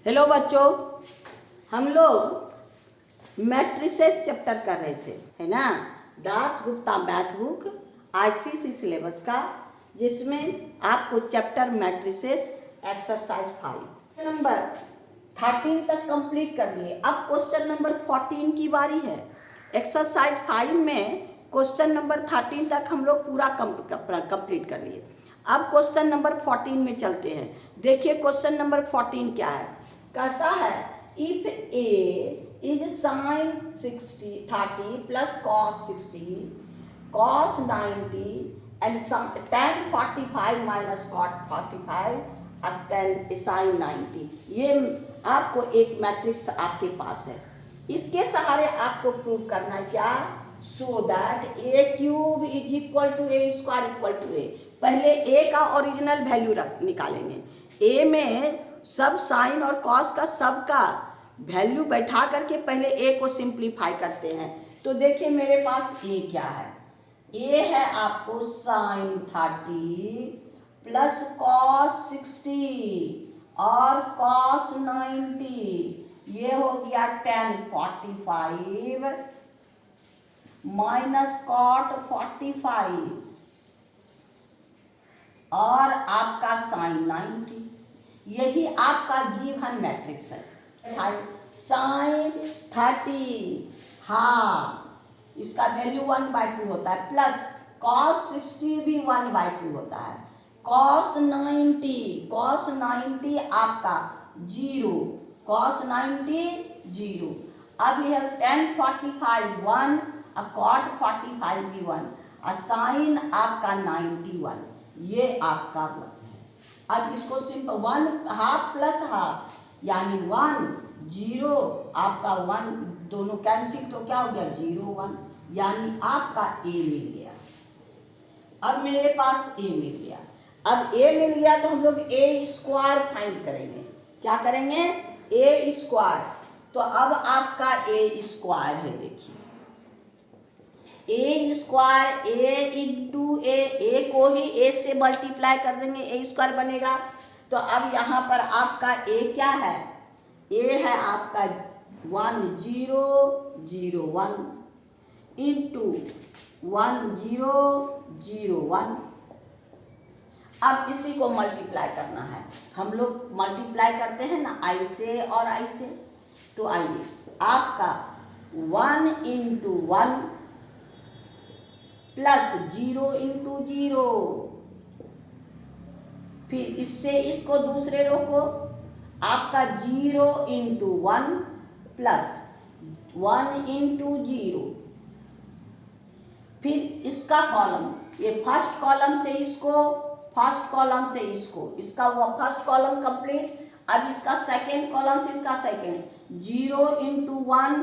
Hello बच्चों, हम लोग मैट्रिसेस चैप्टर कर रहे थे, है ना। Das Gupta math book ICSE syllabus का, जिसमें आपको चैप्टर मैट्रिसेस एक्सरसाइज 5 नंबर 13 तक कंप्लीट कर लिए। अब क्वेश्चन नंबर 14 की बारी है। एक्सरसाइज 5 में क्वेश्चन नंबर 13 तक हम लोग पूरा कंप्लीट कर लिए। अब क्वेश्चन नंबर 14 में चलते हैं। देखिए क्वेश्चन नंबर 14 क्या है। कहता है if A is sin 30 plus cos 60 cos 90 and tan 45 minus cot 45 और tan साइन 90। ये आपको एक मैट्रिक्स आपके पास है, इसके सहारे आपको प्रूव करना है क्या, so that a cube is equal to a square equal to a. पहले ए का ओरिजिनल वैल्यू निकालेंगे। ए में सब साइन और कॉस का सब का वैल्यू बैठा करके पहले ए को सिंप्लीफाई करते हैं। तो देखिए मेरे पास ए क्या है। ए है आपको साइन 30 प्लस कॉस 60 और कॉस 90। ये हो गया tan 45 माइनस कॉट 45 और आपका साइन 90। यही आपका गिवन मैट्रिक्स है। साइन 30 हाफ, इसका वैल्यू 1/2 होता है, प्लस कॉस 60 भी 1/2 होता है, कॉस 90 आपका 0, कॉस 90 0। अब यह tan 45 1 और कॉट 45 भी 1 और साइन आपका 91, ये आपका 1। अब इसको सिंपल 1 हाफ प्लस हाफ यानी 1 0, आपका 1 दोनों कैंसिल तो क्या हो गया 0 1, यानी आपका ए मिल गया। अब मेरे पास ए मिल गया। अब ए मिल गया तो हम लोग ए स्क्वायर फाइंड करेंगे। क्या करेंगे, ए स्क्वायर। तो अब आपका ए स्क्वायर है, देखिए ए स्क्वायर ए इंटू ए को ही ए से मल्टीप्लाई कर देंगे, ए स्क्वायर बनेगा। तो अब यहाँ पर आपका ए क्या है, ए है आपका 1 0 0 1 इंटू 1 0 0 1। अब इसी को मल्टीप्लाई करना है। हम लोग मल्टीप्लाई करते हैं ना आई से और आई से। तो आइए आपका 1 इंटू 1 प्लस 0 इंटू 0, फिर इससे इसको दूसरे रो को आपका 0 इंटू 1 प्लस 1 इंटू 0, फिर इसका कॉलम, ये फर्स्ट कॉलम से इसको, फर्स्ट कॉलम से इसको, इसका वो फर्स्ट कॉलम कंप्लीट। अब इसका सेकेंड कॉलम से इसका सेकेंड, 0 इंटू 1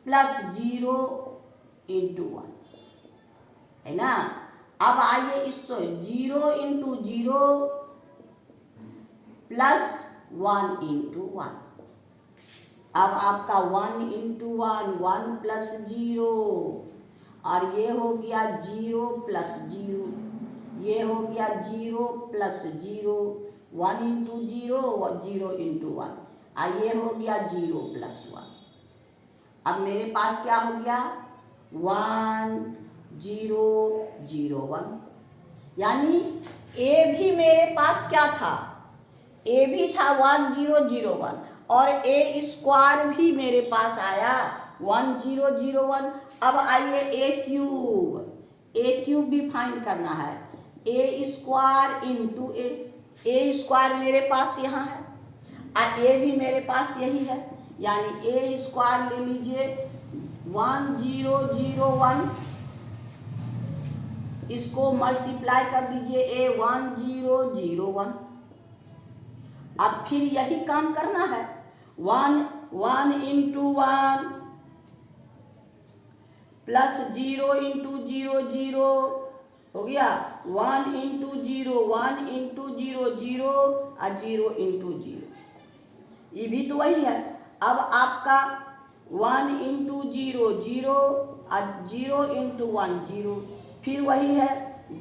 प्लस 0 इंटू 1, है ना। अब आइए इसको 0 इंटू 0 प्लस 1 इंटू 1। अब आपका 1 इंटू 1 1 प्लस 0 और ये हो गया 0 प्लस 0, ये हो गया 0 प्लस 0, 1 इंटू 0 और 0 इंटू 1 और ये हो गया 0 प्लस 1। अब मेरे पास क्या हो गया 1 0 0 1, यानी ए भी मेरे पास क्या था, ए भी था 1 0 0 1 और ए स्क्वायर भी मेरे पास आया 1 0 0 1। अब आइए ए क्यूब भी फाइंड करना है। ए स्क्वायर इंटू ए स्क्वायर मेरे पास यहाँ है और ए भी मेरे पास यही है, यानी ए स्क्वायर ले लीजिए 1 0 0 1, इसको मल्टीप्लाई कर दीजिए ए 1 0 0 1। अब फिर यही काम करना है, 1 इंटू 1 प्लस 0 इंटू 0 0 हो गया, 1 इंटू 0 1 इंटू 0 0 और 0 इंटू 0, ये भी तो वही है। अब आपका 1 इंटू 0 0 और 0 इंटू 1 0, फिर वही है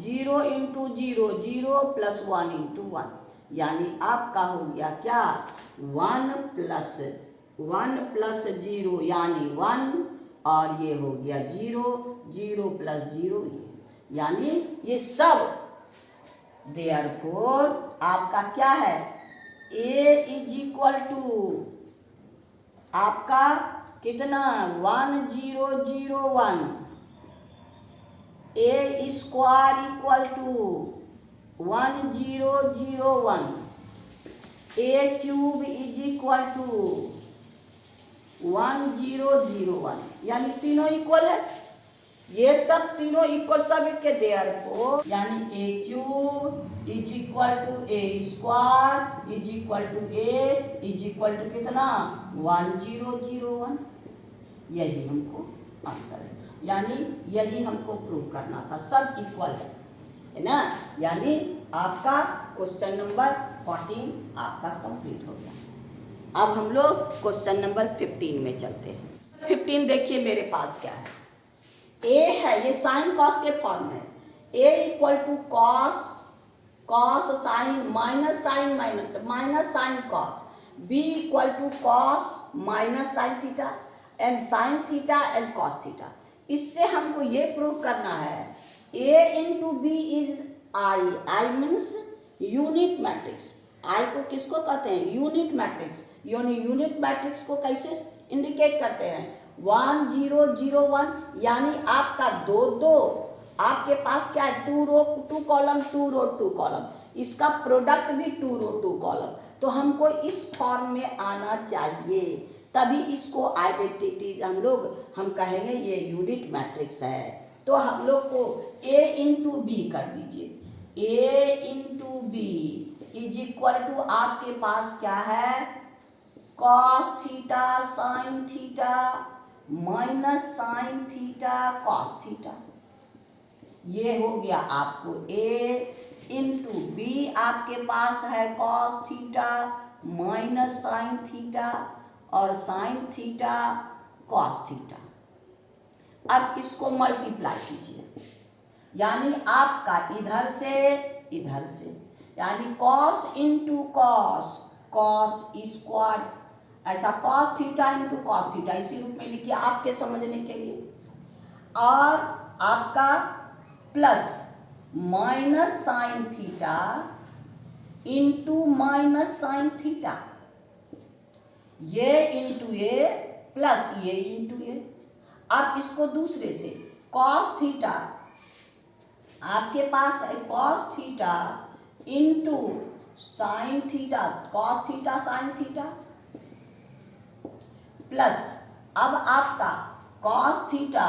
0 इंटू 0 0 प्लस 1 इंटू 1, यानी आपका हो गया क्या, 1 प्लस 0 यानी 1, और ये हो गया 0, 0 प्लस 0 ये, यानी ये सब देयरफॉर आपका क्या है, a इज इक्वल टू आपका कितना 1001, a square equal to 1001, a cube is equal to 1001, यानी तीनों इक्वल है, ये सब तीनों इक्वल सब के देयरफॉर यानी a cube is equal to a square is equal to a is equal to कितना 1001, यही हमको आंसर है, यानी यही हमको प्रूव करना था, सब इक्वल है ना। यानी आपका क्वेश्चन नंबर 14 आपका कंप्लीट हो गया। अब हम लोग क्वेश्चन नंबर 15 में चलते हैं। 15 देखिए मेरे पास क्या है, a है, ये साइन कॉस के फॉर्म में, a equal to cos sine minus sine cos, b equal to cos minus sign theta and sine theta and cos theta. इससे हमको ये प्रूव करना है a into B is I means unit matrix. I को किसको कहते हैं, unit matrix. Unit matrix को कैसे इंडिकेट करते हैं, 1 0 0 1, यानी आपका 2 2, आपके पास क्या है 2 रो 2 कॉलम 2 रो 2 कॉलम, इसका प्रोडक्ट भी 2 रो 2 कॉलम। तो हमको इस फॉर्म में आना चाहिए, तभी इसको आइडेंटिटीज हम कहेंगे ये यूनिट मैट्रिक्स है। तो हम लोग को a इंटू बी कर दीजिए, a into B is equal to आपके पास क्या है cos theta sign theta minus sign theta cos theta. ये हो गया आपको a इंटू बी, आपके पास है cos theta minus sign theta और साइन थीटा कॉस थीटा। अब इसको मल्टीप्लाई कीजिए, यानी आपका इधर से यानी cos into cos, cos square, अच्छा cos theta into cos theta, इसी रूप में लिखिए आपके समझने के लिए। और आपका plus minus sign theta into minus sine theta, ये इंटू ये प्लस ये इंटू ये। अब इसको दूसरे से कॉस थीटा, आपके पास है cos theta into sign theta, cos theta sign theta, plus अब आपका cos theta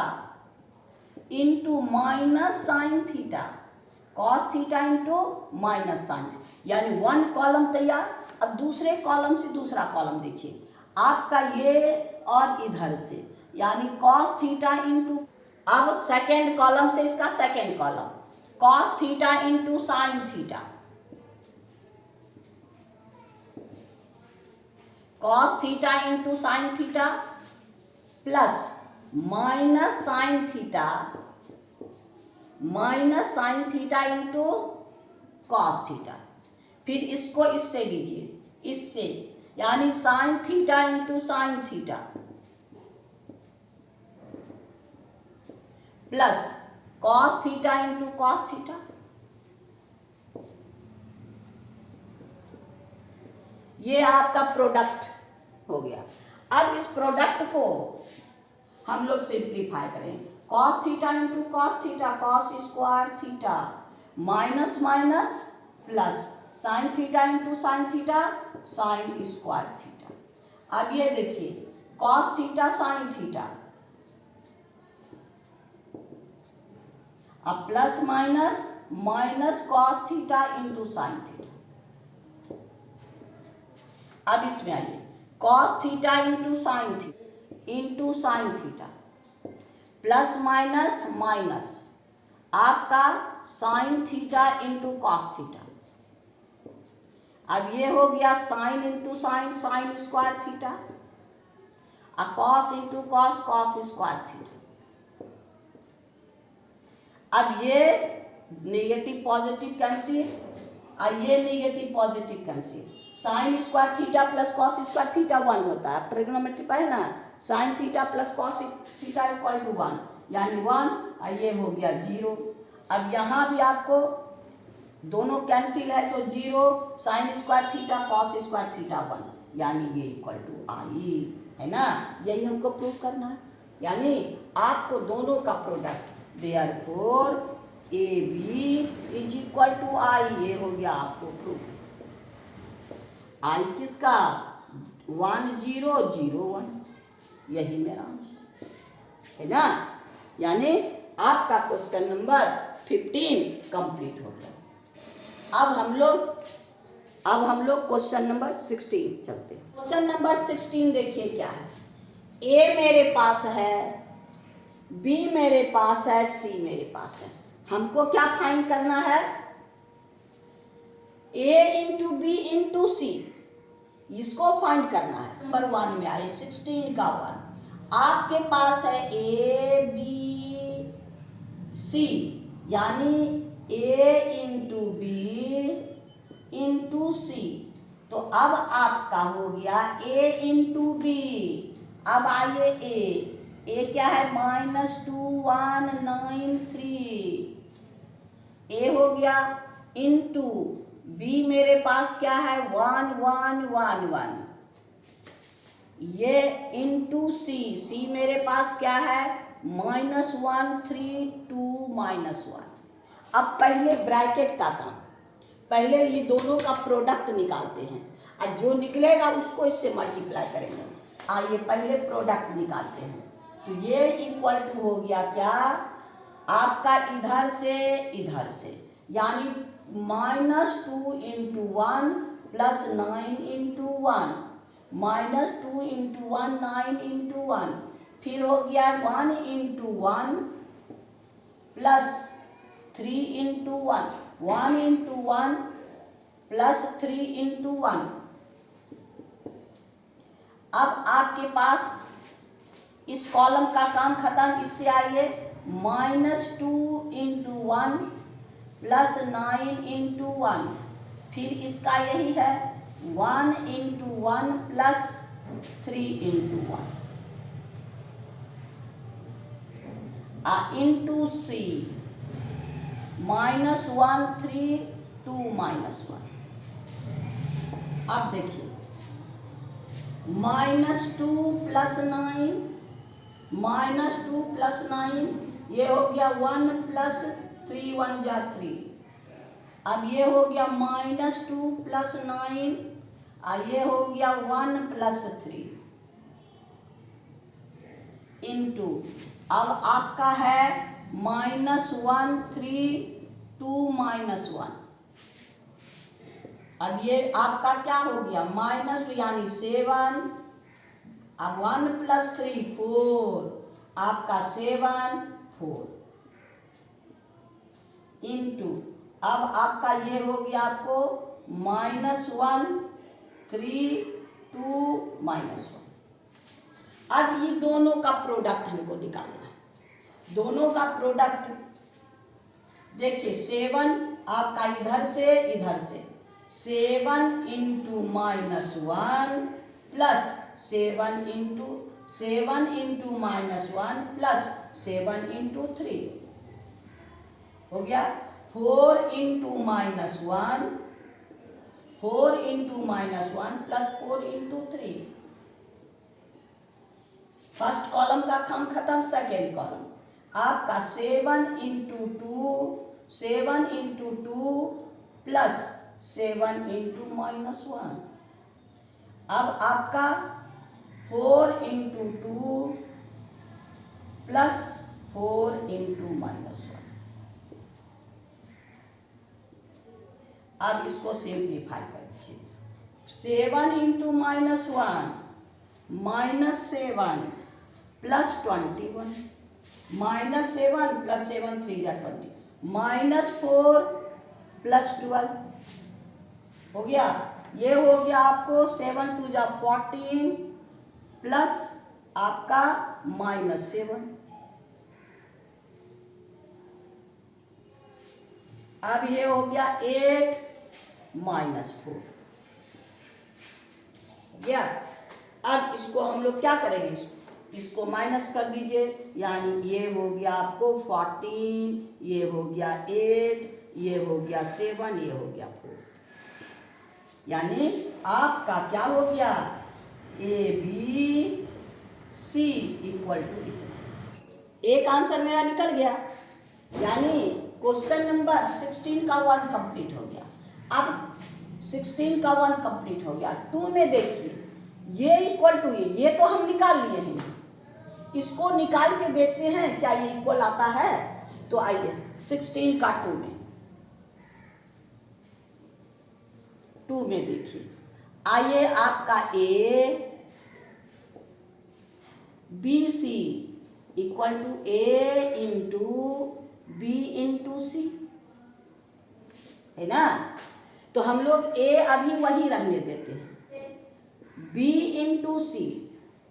into minus sign theta, cos theta into minus sin, यानी 1 कॉलम तैयार। अब दूसरे कॉलम से दूसरा कॉलम देखिए, आपका ये और इधर से, यानी कॉस थीटा इंटू, अब सेकेंड कॉलम से इसका second column cos theta into sign theta, cos theta into sign theta plus minus sign theta into cos theta. फिर इसको इससे लीजिए, इससे यानी sign theta into sign theta plus cos theta into cos theta. ये आपका प्रोडक्ट हो गया। अब इस प्रोडक्ट को हम लोग सिंप्लीफाई करें, cos theta into cos theta, cos square theta minus minus plus sine theta into sign theta, sine square theta. अब ये देखिए कॉस थीटा साइन थीटा, अब plus minus minus cos theta into sign theta. अब इसमें आइए cos theta into sign theta plus minus minus आपका sine theta into cos theta. अब ये हो गया sine into sine, sine square theta, और cos into cos, cos square theta. अब ये नेगेटिव पॉजिटिव कैंसिल, और ये negative positive cancel, sin square theta plus cos square theta 1 होता है, ट्रिग्नोमेट्री पर है ना, sin theta plus cos theta equal to 1, यानी 1, और ये हो गया 0। अब यहाँ भी आपको दोनों कैंसिल है तो 0, sign square theta cos square theta 1, यानी ये इक्वल टू आई, है ना, यही हमको प्रूव करना है, यानी आपको दोनों का product, therefore A B is equal to I, ये हो गया आपको प्रूफ। आई किसका, 1 0 0 1, यही मेरा आंसर है ना, यानी आपका क्वेश्चन नंबर 15 कंप्लीट हो गया। अब हम लोग क्वेश्चन नंबर 16 चलते हैं। क्वेश्चन नंबर 16 देखिए क्या है, ए मेरे पास है, बी मेरे पास है, सी मेरे पास है, हमको क्या फाइंड करना है, ए इंटू बी इंटू सी, इसको फाइंड करना है। नंबर 1 में आए 16 का 1, आपके पास है ए बी सी, यानी ए इंटू बी इंटू सी, तो अब आपका हो गया ए इंटू बी। अब आइए ए क्या है, -2193, ए हो गया, इंटू बी मेरे पास क्या है 1111, ये इंटू सी, सी मेरे पास क्या है -132 -1। अब पहले ब्रैकेट का काम, पहले ये दोनों का प्रोडक्ट निकालते हैं, और जो निकलेगा उसको इससे मल्टीप्लाई करेंगे। आइए पहले प्रोडक्ट निकालते हैं, तो ये इक्वल टू हो गया क्या आपका इधर से, यानी -2 into 1 plus 9 into 1, -2 into 1 9 into 1, फिर हो गया 1 into 1 plus 3 into 1, 1 into 1 plus 3 into 1। अब आपके पास इस कॉलम का काम खत्म, इससे आइए -2 इंटू 1 प्लस 9 इंटू 1, फिर इसका यही है 1 इंटू 1 प्लस 3 इंटू 1, इंटू सी -132 -1। अब देखिए -2 प्लस 9, -2 प्लस 9, ये हो गया 1 प्लस 3 1 जा 3। अब ये हो गया -2 प्लस 9, और ये हो गया 1 प्लस 3 इंटू, अब आपका है -132 -1। अब ये आपका क्या हो गया -2 यानी 7, अब 1 प्लस 3 4, आपका 7 4 इंटू, अब आपका ये हो गया आपको -1 3 2 -1। अब ये दोनों का प्रोडक्ट हमको निकालना है। दोनों का प्रोडक्ट देखिए 7 आपका इधर से 7 into -1 plus 7 into -1 plus 7 into 3 हो गया 4 into -1 plus 4 into 3। First column का काम खत्म, सेकेंड कॉलम आपका 7 इंटू 2 प्लस 7 इंटू -1। अब आपका 4 इंटू 2 प्लस 4 इंटू -1। अब इसको सिंप्लीफाई कर दीजिए, 7 इंटू -1 -7 प्लस 21, -7 प्लस 7 3 जा 20, -4 प्लस 12 हो गया। ये हो गया आपको 7 2 जा 14 प्लस आपका -7। अब ये हो गया 8 -4 गया। अब इसको हम लोग क्या करेंगे, इसको माइनस कर दीजिए, यानी ये हो गया आपको 14, ये हो गया 8, ये हो गया 7, ये हो गया 4। यानी आपका क्या हो गया, ABC इक्वल टू इतना। एक आंसर मेरा निकल गया, यानी क्वेश्चन नंबर 16 का 1 कंप्लीट हो गया। अब 16 का 1 कंप्लीट हो गया। 2 में देखिए, ये इक्वल टू ये तो हम निकाल लिए हैं, इसको निकाल के देखते हैं क्या ये इक्वल आता है। तो आइए 16 का 2 में देखिए, आइए आपका ABC equal to A into B into C है ना। तो हम लोग A अभी वही रहने देते हैं, B इंटू C,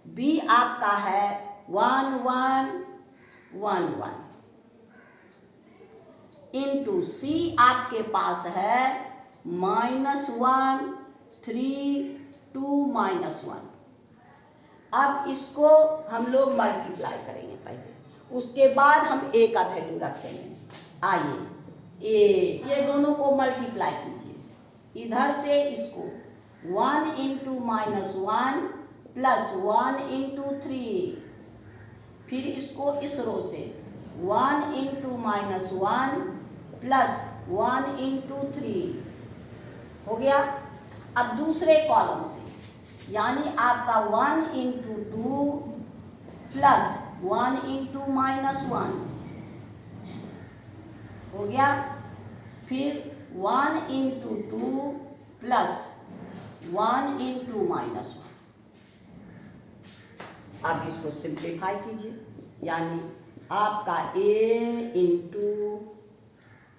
B आपका है 1 1 1 1 इंटू C आपके पास है -1 3 2 -1। अब इसको हम लोग मल्टीप्लाई करेंगे पहले, उसके बाद हम A का वैल्यू रखेंगे। आइए ये दोनों को मल्टीप्लाई कीजिए, इधर से इसको 1 इंटू -1 प्लस 1 इंटू 3, फिर इसको इस रो से 1 इंटू -1 प्लस 1 इंटू 3 हो गया। अब दूसरे कॉलम से, यानी आपका 1 इंटू 2 प्लस 1 इंटू -1 हो गया, फिर 1 इंटू 2 प्लस 1 इंटू -1। अब इसको सिंप्लीफाई कीजिए, यानी आपका A इंटू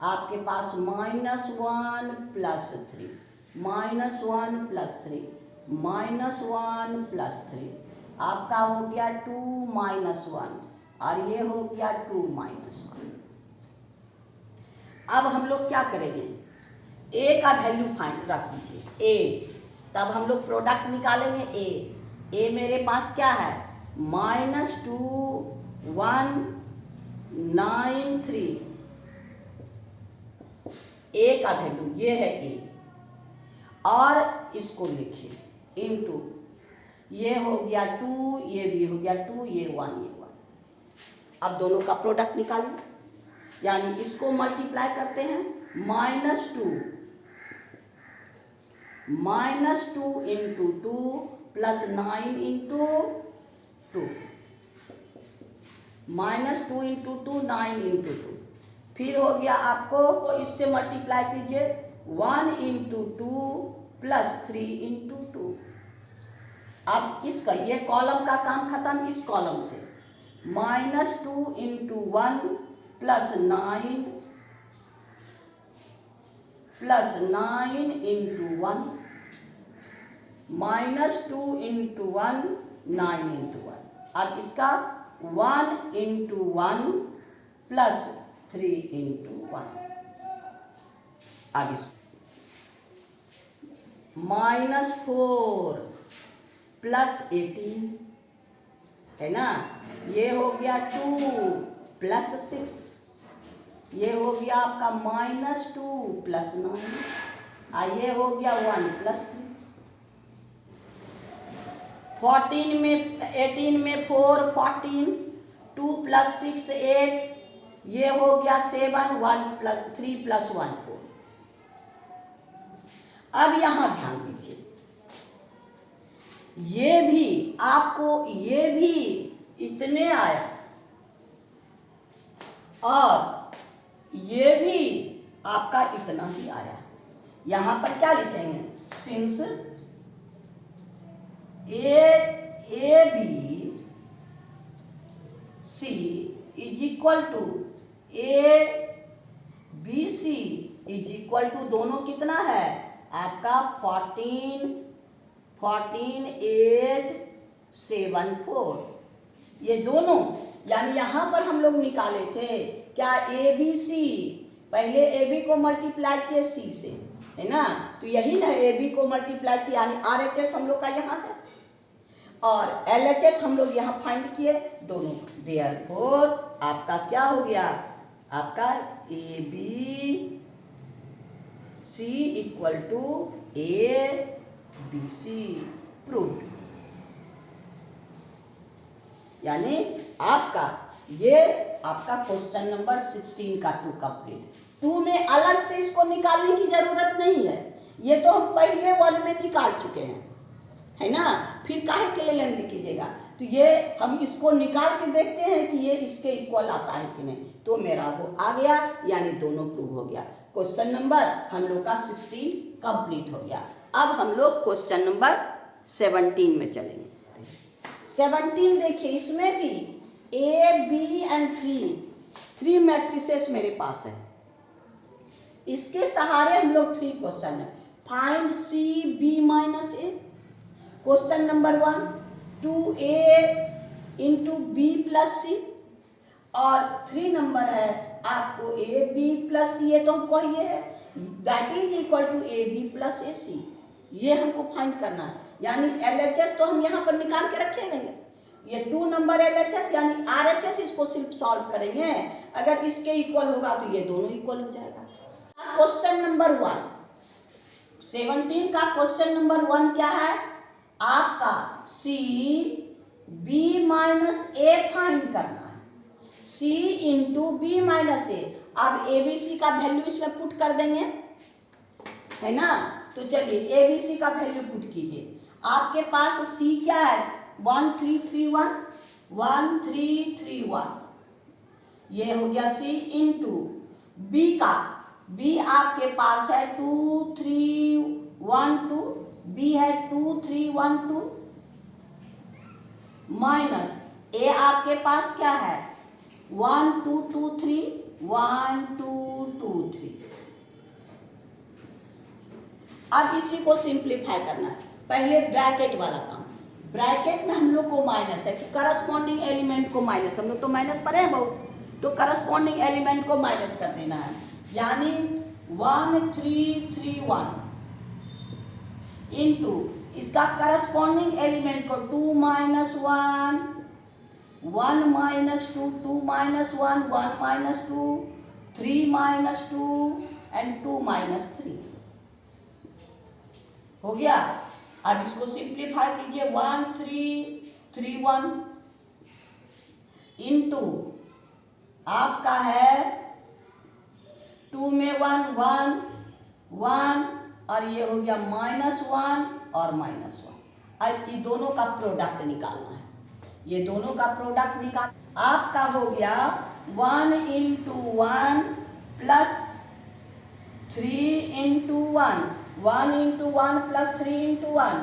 आपके पास -1 प्लस 3 -1 प्लस 3 -1 प्लस 3, आपका हो गया 2 -1 और ये हो गया 2 -1। अब हम लोग क्या करेंगे, A का वैल्यू फाइंड रख दीजिए A, तब हम लोग प्रोडक्ट निकालेंगे। A मेरे पास क्या है, -2 1 9 3, A का वैल्यू ये है A, और इसको लिखिए इनटू, ये हो गया 2, ये भी हो गया 2, ये 1 ये 1। अब दोनों का प्रोडक्ट निकालिए, यानी इसको मल्टीप्लाई करते हैं, -2 into 2 plus 9 into 2, -2 into 2 9 into 2, फिर हो गया आपको, तो इससे मल्टीप्लाई कीजिए 1 इंटू 2 प्लस 3 इंटू 2। अब इसका ये कॉलम का काम खत्म, इस कॉलम से -2 into 1 plus 9 into 1, -2 into 1 9 into 1। अब इसका 1 इंटू 1 प्लस 3 इंटू 1। अब इसको -4 प्लस 18 है ना, ये हो गया 2 प्लस 6, ये हो गया आपका -2 प्लस 9, ये हो गया 1 प्लस 3। 18 में 4 14, 2 प्लस 6 8, ये हो गया 7 1 प्लस 3 प्लस 1 4। अब यहां ध्यान दीजिए, ये भी आपको ये भी इतने आया और ये भी आपका इतना ही आया। यहां पर क्या लिखेंगे, since A B C is equal to A B C is equal to, दोनों कितना है आपका 14 8 7 4, ये दोनों, यानी यहां पर हम लोग निकाले थे क्या, ए बी सी, पहले ए बी को मल्टीप्लाई किए सी से, है ना। तो यही ना ए बी को मल्टीप्लाई किया, यानी RHS हम लोग का यहाँ है और LHS हम लोग यहाँ फाइंड किए दोनों। देयरफॉर आपका क्या हो गया, आपका ABC equal to ABC proved. यानी आपका ये आपका क्वेश्चन नंबर 16 का 2 कंप्लीट। 2 में अलग से इसको निकालने की जरूरत नहीं है, ये तो हम पहले वाले में निकाल चुके हैं, है ना। फिर काहे के लिए लेंदी कीजिएगा। तो ये हम इसको निकाल के देखते हैं कि ये इसके इक्वल आता है कि नहीं। तो मेरा वो आ गया, यानी दोनों प्रूव हो गया। क्वेश्चन नंबर हम लोग का 16 कंप्लीट हो गया। अब हम लोग क्वेश्चन नंबर 17 में चलेंगे। 17 देखिए, इसमें भी A, B एंड 3 मैट्रिसेस मेरे पास है। इसके सहारे हम लोग 3 क्वेश्चन है। Find C B minus A। Question number 1 2A into B plus C, और 3 नंबर है आपको A B प्लस C, ये तो हमको ये है that is equal to A B plus A C, ये हमको फाइंड करना है। यानी LHS तो हम यहाँ पर निकाल के रखेंगे, ये 2 नंबर LHS यानी RHS इसको सिर्फ सॉल्व करेंगे। अगर इसके इक्वल होगा तो ये दोनों इक्वल हो जाएगा। क्वेश्चन नंबर 1 17 का क्वेश्चन नंबर 1 क्या है, आपका C B minus A find करना है। C into B minus A। अब ABC का वैल्यू इसमें पुट कर देंगे, है ना। तो चलिए ABC का वैल्यू पुट कीजिए। आपके पास C क्या है 1331 1331, ये हो गया C इंटू B का, B आपके पास है 2312, B है 2312 माइनस A आपके पास क्या है 1223 1223। अब इसी को सिंप्लीफाई करना है। पहले ब्रैकेट वाला काम, ब्रैकेट में हम लोग को माइनस है कि करस्पॉन्डिंग एलिमेंट को माइनस, हम लोग तो माइनस पढ़े हैं बहुत, तो करस्पॉन्डिंग एलिमेंट को माइनस कर देना है। यानी 1331 इंटू इसका करस्पॉन्डिंग एलिमेंट को 2 minus 1 1 minus 2 2 minus 1 1 minus 2 3 minus 2 and 2 minus 3 हो गया। अब इसको सिंप्लीफाई कीजिए 1331 इंटू आपका है 2 में 1 1 1 और ये हो गया -1 और -1। अब ये दोनों का प्रोडक्ट निकालना है, ये दोनों का प्रोडक्ट निकाल, आपका हो गया 1 into 1 plus 3 into 1 1 into 1 plus 3 into 1।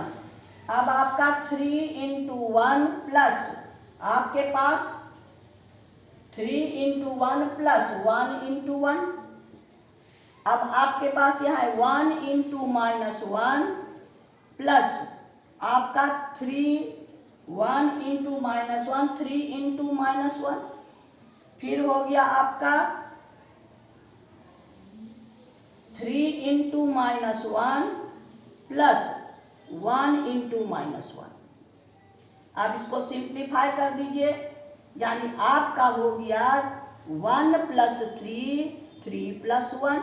अब आपका 3 इंटू 1 प्लस आपके पास 3 इंटू 1 प्लस 1 इंटू 1। अब आपके पास यहाँ है 1 इंटू -1 प्लस आपका 3 1 इंटू -1 3 इंटू -1, फिर हो गया आपका 3 इंटू -1 प्लस 1 इंटू -1। अब इसको सिंप्लीफाई कर दीजिए, यानी आपका हो गया 1 प्लस 3 3 प्लस 1,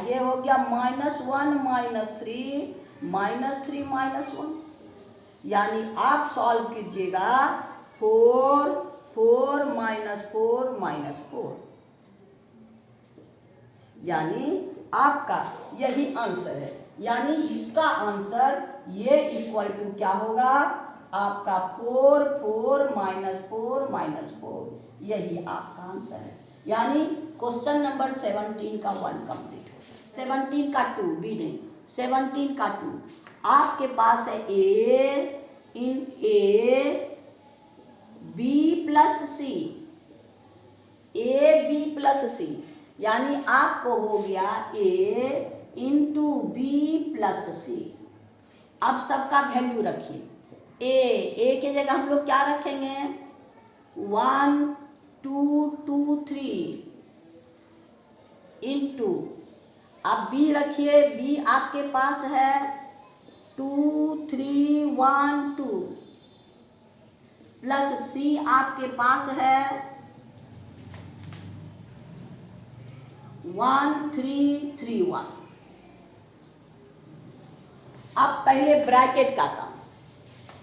ये हो गया -1 -3 -1। यानी आप सॉल्व कीजिएगा 4 4 -4 -4, यानी आपका यही आंसर है। यानी इसका आंसर ये इक्वल टू क्या होगा आपका 4 4 -4 -4, यही आपका आंसर है। यानी क्वेश्चन नंबर 17 का 1 कंप्लीट हो गया। 17 का 2 बी नहीं, 17 का 2 आपके पास है A B plus C, A B plus C, यानी आपको हो गया A into B plus C। अब सबका वैल्यू रखिए। A के जगह हम लोग क्या रखेंगे 1 2 2 3 इंटू आप बी रखिए, बी आपके पास है 2 3 1 2 प्लस सी आपके पास है 1 3 3 1। अब पहले ब्रैकेट का काम,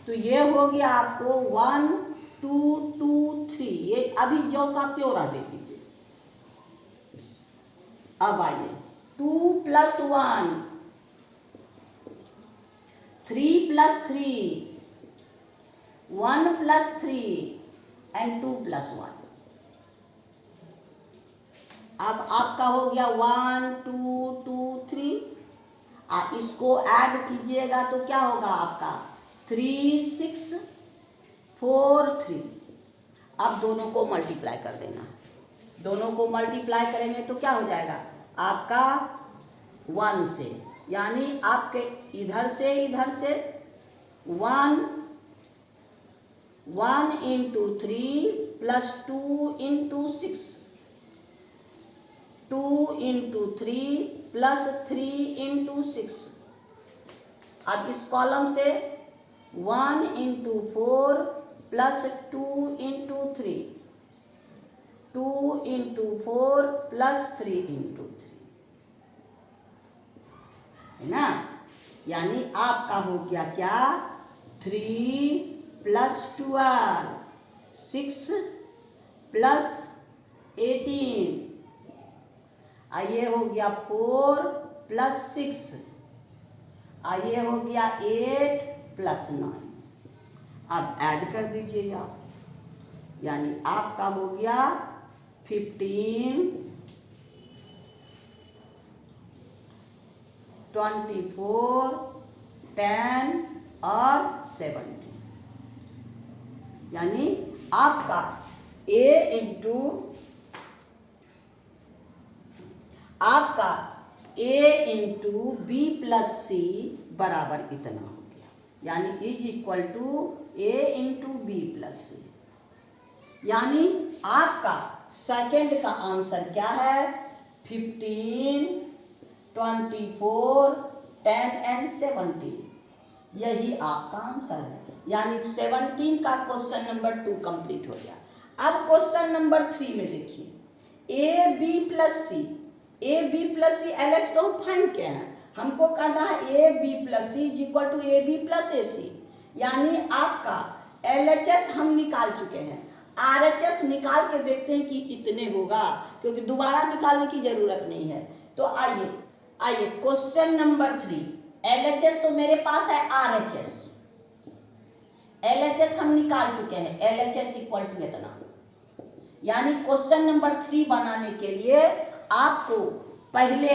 तो ये हो गया आपको 1 2 2 3, ये अभी जो का त्यों रह दे दीजिए। अब आइए 2 + 1 3 + 3 1 + 3 एंड 2 + 1। अब आपका हो गया 1 2 2 3। इसको ऐड कीजिएगा तो क्या होगा आपका 3 6 4 3। अब दोनों को मल्टीप्लाई कर देना, दोनों को मल्टीप्लाई करेंगे तो क्या हो जाएगा आपका 1 से, यानी आपके इधर से 1 1 × 3 + 2 × 6 2 × 3 + 3 × 6। अब इस कॉलम से 1 × 4 + 2 × 3 2 × 4 + 3 × 3, है ना। यानी आपका हो गया क्या 3 + 12 6 + 18। ये हो गया 4 + 6, ये हो गया 8 + 9। अब ऐड कर दीजिएगा, यानी आपका हो गया 15 24 10 और 17, यानी आपका A × B + C बराबर इतना हो गया, यानी = A × B + C। यानी आपका सेकंड का आंसर क्या है 15 24 10 एंड 17, यही आपका आंसर है। यानी 17 का क्वेश्चन नंबर 2 कंप्लीट हो गया। अब क्वेश्चन नंबर 3 में देखिए A B + C, A B + C LH तो फाइंड किया है, हमको करना है A B + C = AB + AC। यानी आपका LHS हम निकाल चुके हैं, RHS निकाल के देखते हैं कि इतने होगा, क्योंकि दोबारा निकालने की जरूरत नहीं है। तो आइए क्वेश्चन नंबर 3, LHS तो मेरे पास है RHS, LHS हम निकाल चुके हैं, LHS = इतना। यानी क्वेश्चन नंबर 3 बनाने के लिए आपको पहले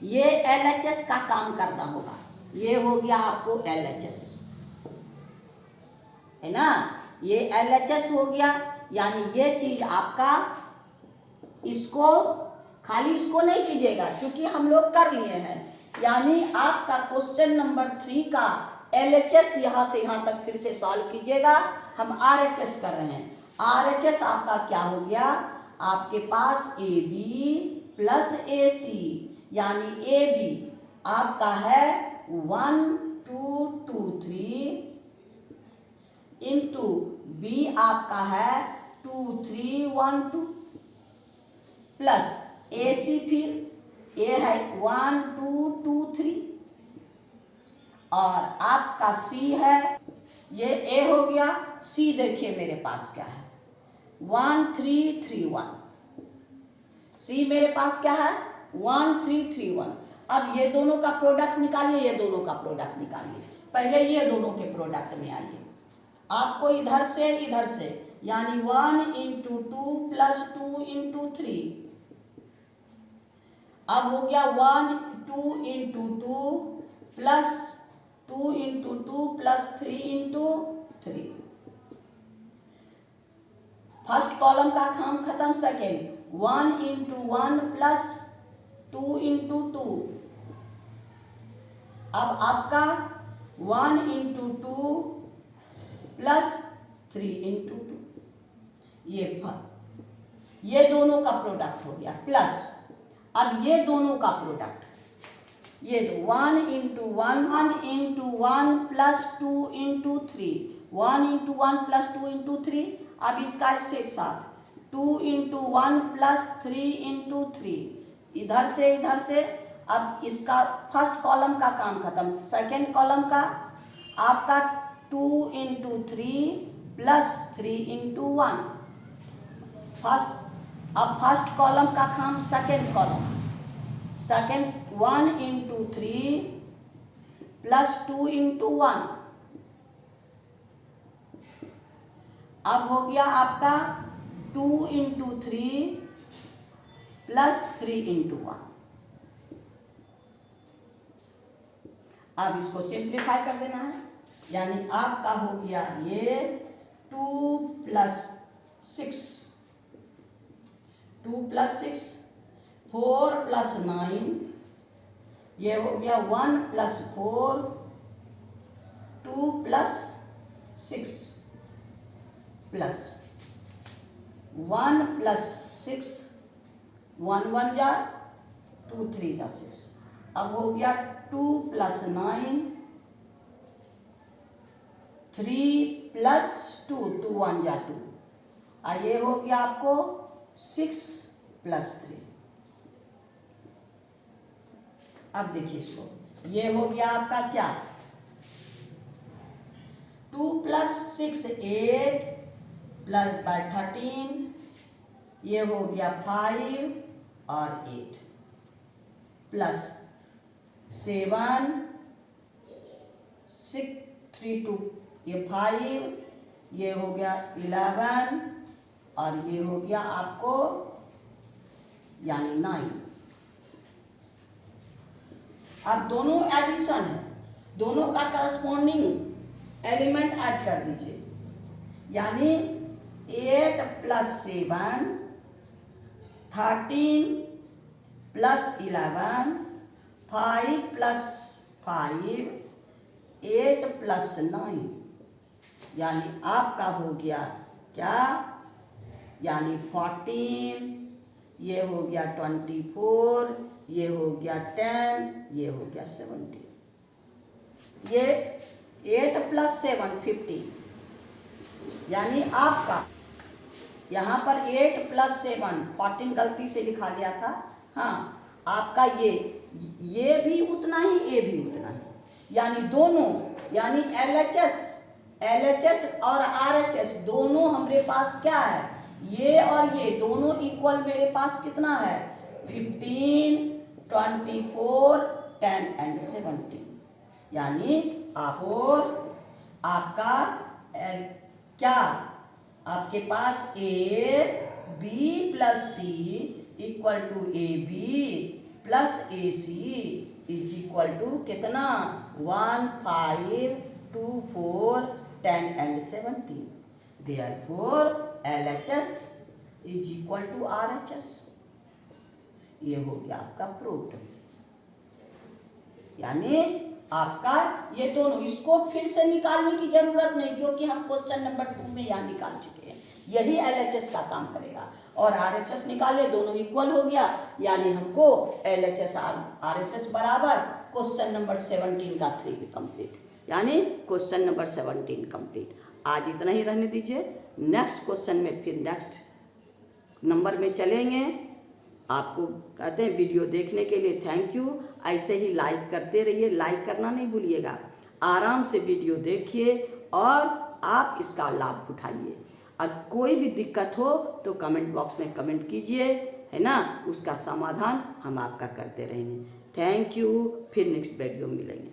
ये LHS का काम करना होगा। ये हो गया आपको LHS, है ना, ये LHS हो गया। यानी ये चीज आपका, इसको खाली इसको नहीं कीजिएगा क्योंकि हम लोग कर लिए हैं। यानी आपका क्वेश्चन नंबर 3 का LHS यहाँ से यहाँ तक फिर से सॉल्व कीजिएगा। हम RHS कर रहे हैं। RHS आपका क्या हो गया, आपके पास AB + AC, यानी AB आपका है 1 2 2 3 इंटू B आपका है 2 3 1 2 प्लस AC फिर A है 1 2 2 3 और आपका C है, ये A हो गया। C देखिए मेरे पास क्या है 1 3 3 1, C मेरे पास क्या है 1 3 3 1। अब ये दोनों का प्रोडक्ट निकालिए, ये दोनों का प्रोडक्ट निकालिए। पहले ये दोनों के प्रोडक्ट में आइए, आपको इधर से यानी 1 × 2 + 2 × 3, अब हो गया 1 2 × 2 + 2 × 2 + 3 × 3। फर्स्ट कॉलम का काम खत्म। सेकेंड 1 × 1 + 2 × 2, अब आपका 1 × 2 + 3 × 2, ये दोनों का प्रोडक्ट हो गया। प्लस अब ये दोनों का प्रोडक्ट ये 1 into 1, 1 into 1 plus 2 into 3, 1 into 1 plus 2 into 3। अब इसका इससे एक साथ 2 इंटू 1 प्लस 3 इंटू 3, इधर से। अब इसका फर्स्ट कॉलम का काम खत्म, सेकेंड कॉलम का आपका 2 into 3 plus 3 into 1। First column का काम second column, second 1 into 3 plus 2 into 1। अब हो गया आपका 2 इंटू 3 प्लस 3 इंटू 1। अब इसको सिंप्लीफाई कर देना है, यानी आपका हो गया ये 2 प्लस 6, 2 प्लस 6, 4 प्लस 9, ये हो गया 1 प्लस 4, 2 प्लस 6 प्लस 1 प्लस 6, 1 1 जा 2 3 जा 6। अब हो गया 2 प्लस 9, 3 प्लस 2, 2 1 जा 2, और ये हो गया आपको 6 प्लस 3। अब देखिए इसको, ये हो गया आपका क्या, 2 प्लस 6 8 प्लस बाय 13, ये हो गया 5 और 8 प्लस 7 6 3 2, ये 5, ये हो गया 11 और ये हो गया आपको यानी 9। अब दोनों एडिशन है, दोनों का करस्पॉन्डिंग एलिमेंट ऐड कर दीजिए, यानी 8 प्लस 7 13 प्लस 11, 5 प्लस 5 8 प्लस 9, यानी आपका हो गया क्या, यानी 14, ये हो गया 24, ये हो गया 10, ये हो गया 17। ये 8 प्लस 7 15, यानी आपका यहाँ पर 8 प्लस 7 14 गलती से लिखा गया था, हाँ आपका ये भी उतना ही, ये भी उतना ही, यानी दोनों, यानी LHS और RHS दोनों हमारे पास क्या है, ये और ये दोनों इक्वल मेरे पास कितना है, 15 24 10 एंड 17, यानी आपका क्या, आपके पास AB plus C equal to AB plus AC is equal to कितना, 1 5 2 4 10 and 17। Therefore LHS is equal to RHS। ये हो गया आपका प्रूफ, यानी आपका ये दोनों, इसको फिर से निकालने की जरूरत नहीं, क्योंकि हम क्वेश्चन नंबर 2 में यहाँ निकाल चुके हैं। यही LHS का काम करेगा, और RHS निकाले, दोनों इक्वल हो गया, यानी हमको LHS RHS बराबर क्वेश्चन नंबर 17 का 3 भी कंप्लीट, यानी क्वेश्चन नंबर 17 कंप्लीट। आज इतना ही रहने दीजिए, नेक्स्ट क्वेश्चन में फिर नेक्स्ट नंबर में चलेंगे। आपको कहते हैं वीडियो देखने के लिए थैंक यू। ऐसे ही लाइक करते रहिए, लाइक करना नहीं भूलिएगा। आराम से वीडियो देखिए और आप इसका लाभ उठाइए। और कोई भी दिक्कत हो तो कमेंट बॉक्स में कमेंट कीजिए, है ना, उसका समाधान हम आपका करते रहेंगे। थैंक यू, फिर नेक्स्ट वीडियो मिलेंगे।